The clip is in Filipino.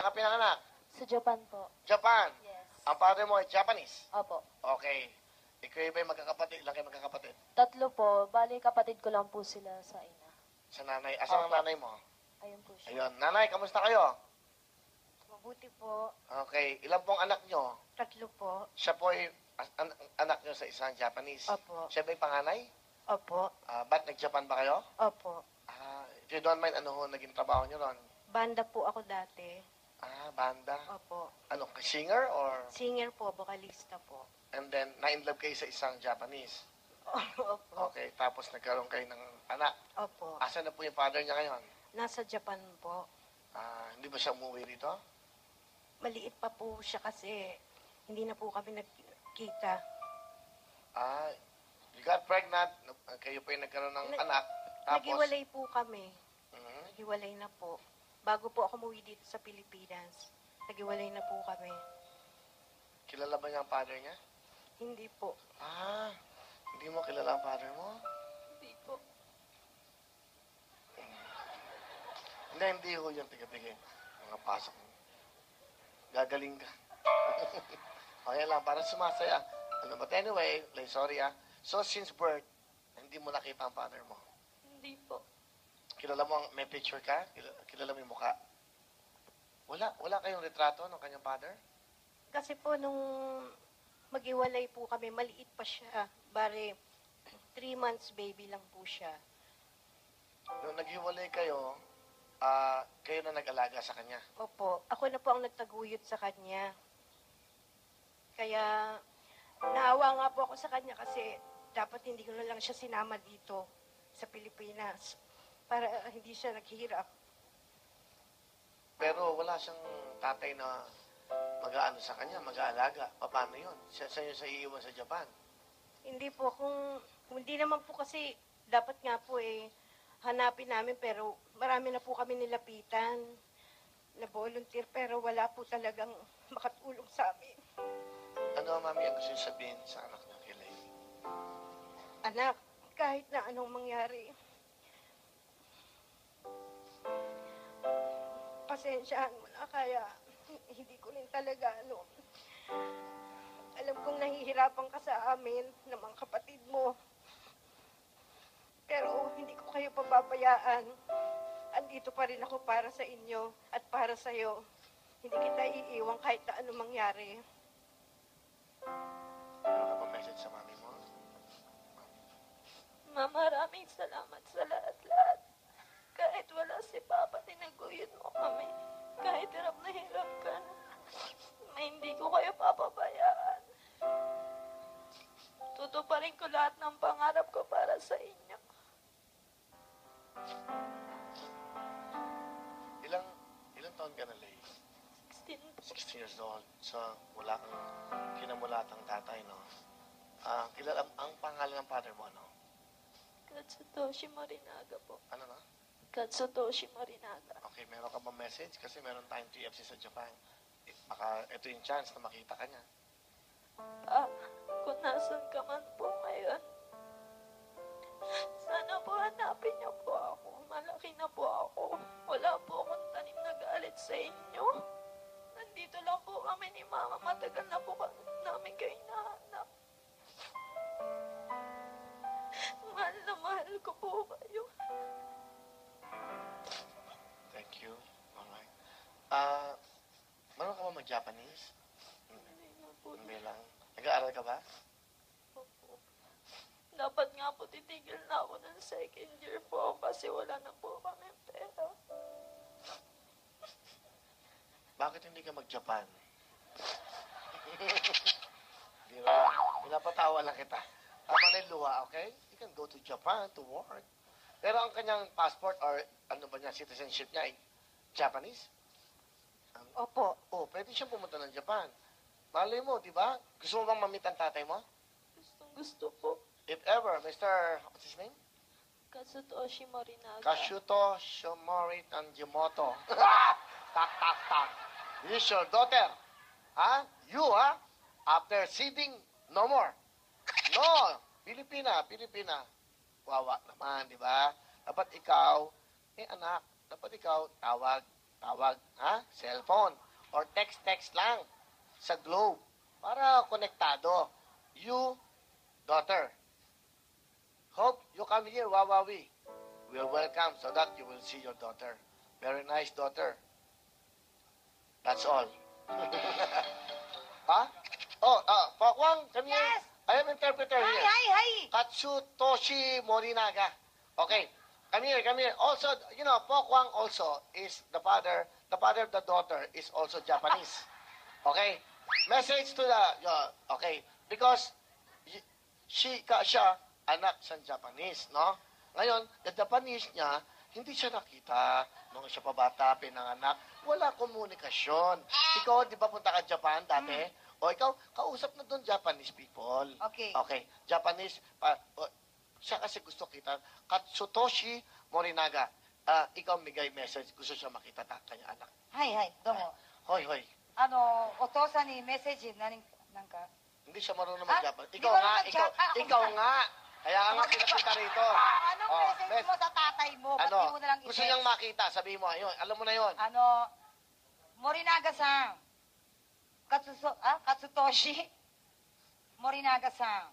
Saan ka pinanganak? Sa Japan po. Japan. Yes. Ang father mo ay Japanese. Opo. Okay. Ikaw ba yung magkakapatid? Ilan kayo magkakapatid? 3 po. Bali, kapatid ko lang po sila sa ina. Sa nanay. Asan ang Opo. nanay mo? Ayun po siya. Ayun. Nanay, kamusta kayo? Mabuti po. Okay. Ilan pong anak nyo? 3 po. Siya po ay anak nyo sa isang Japanese. Opo. Siya ba'y panganay? Opo. Ba't nag-Japan ba kayo? Opo. If you don't mind, ano ho naging trabaho nyo ron? Banda po ako dati. Banda. Opo. Ano, singer or? Singer po, vocalista po. And then, na-inlove kayo sa isang Japanese. Opo. Okay, tapos nagkaroon kayo ng anak. Opo. Asan na po yung father niya ngayon? Nasa Japan po. Hindi ba siya umuwi rito? Maliit pa po siya kasi hindi na po kami nagkita. You got pregnant, kayo po yung nagkaroon ng anak. Tapos, Naghiwalay po kami. Mhm. Naghiwalay na po. Bago po ako umuwi dito sa Pilipinas, naghiwalay na po kami. Kilala ba niya ang father niya? Hindi po. Hindi mo kilala ang father mo? Hindi po. Hindi ho yun. Tiga-tigil. Mga pasok mo. Gagaling ka. Okay lang, para sumasaya. But anyway, like, sorry So, since birth, hindi mo nakita ang father mo? Hindi po. Kilala mo, may picture ka? Kilala mo yung mukha? Wala kayong retrato ng kanyang father? Kasi po nung maghiwalay po kami, maliit pa siya. Bale, 3 months baby lang po siya. Nung naghiwalay kayo, kayo na nag-alaga sa kanya? Opo, ako na po ang nagtaguyod sa kanya. Kaya, naawa nga po ako sa kanya kasi dapat hindi ko na lang siya sinama dito sa Pilipinas para hindi siya naghihirap. Pero wala siyang tatay na mag-aano sa kanya, mag-aalaga. Paano yun? Saan yun sa iiwan sa Japan? Hindi po, kung hindi naman po kasi dapat nga po hanapin namin pero marami na po kami nilapitan na volunteer pero wala po talagang makatulong sa amin. Ano, Mami, ang gusto niyo sabihin sa anak niya kay Lay? Anak, kahit na anong mangyari, pasensyahan mo na kaya hindi ko rin talaga alam kong nahihirapan ka sa amin ng mga kapatid mo. Pero hindi ko kayo pababayaan. Andito pa rin ako para sa inyo at para sa'yo. Hindi kita iiwan kahit na anong mangyari. Meron ka pa message sa mami mo? Ma, maraming salamat sa lahat-lahat. Kahit wala si Papa, tinaguyod mo kami. Kahit hirap na hirap ka na, hindi ko kayo papabayaan. Tutuparin ko lahat ng pangarap ko para sa inyo. Ilang taon ka na, Lay? 16 po. 16 years old. So, wala kang kinamulatang tatay, no? Kilala, ang pangalan ng father mo, ano? Katsutoshi Morinaga po. Ano na? Katsutoshi Morinaga. Okay, meron ka ba message? Kasi meron tayong TFC sa Japan. Baka ito yung chance na makita ka niya. Kung nasan ka man po ngayon, sana po hanapin niyo po ako. Malaki na po ako. Wala po akong tanim na galit sa inyo. Nandito lang po kami ni Mama. Matagal na po namin kayo nahanap. Mahal na mahal ko po kayo. Thank you. Alright. Meron ka ba mag-Japanese? Hindi na po. Hindi lang. Nag-aaral ka ba? Opo. Dapat nga po titigil na ako ng 2nd year po kasi wala na po kami pera. Bakit hindi ka mag-Japan? Di ba? Pinapatawa lang kita. Tama na yung luha, okay? You can go to Japan to work. Pero ang kanyang passport or ano ba niya, citizenship niya ay Japanese? Opo. Pwede siyang pumunta ng Japan. Malay mo, di ba? Gusto mo bang mamit ang tatay mo? Gustong gusto po. If ever, what's his name? Katsutoshi Morinaga. Kashuto Shomori Tanjimoto. Tak. This your daughter. You, after sitting, no more. No! Pilipina. Wawa naman, di ba? Dapat ikaw, anak, dapat ikaw tawag tawag, ha? Cellphone. Or text lang sa globe para konektado. You, daughter. Hope you come here, Wawawi. We'll welcome so that you will see your daughter. Very nice daughter. That's all. Ha? Pokwang, come here. Yes. I have interpreter Hi, here. hi, hi. Katsutoshi Morinaga. Okay. Come here, come here. Also, you know, Pokwang also is the father of the daughter is also Japanese. Okay? Message to the, okay. Because siya, anak sa Japanese, no? Ngayon, the Japanese niya, hindi siya nakita nung siya pa bata, pinanganak. Wala komunikasyon. Ikaw, di ba punta ka Japan dati? O ikaw, kausap na doon Japanese people. Okay. Okay. Japanese, siya kasi gusto kita. Katsutoshi Morinaga. Ikaw migay message. Gusto siya makita kanya anak. はいはい、どうも。Hoy, hoy. お父さんにメッセージなんか。 Hindi siya marunong Ah, mag-Japan. di Ikaw ba nga, nag-Japan? ikaw nga. Kaya nga pinapunta rito. Anong Oh, message mo sa tatay mo? Ba't di mo na lang gusto niyang makita. Sabi mo, ayun, alam mo na yun. Morinaga-san. Katsutoshi? Morinaga-san.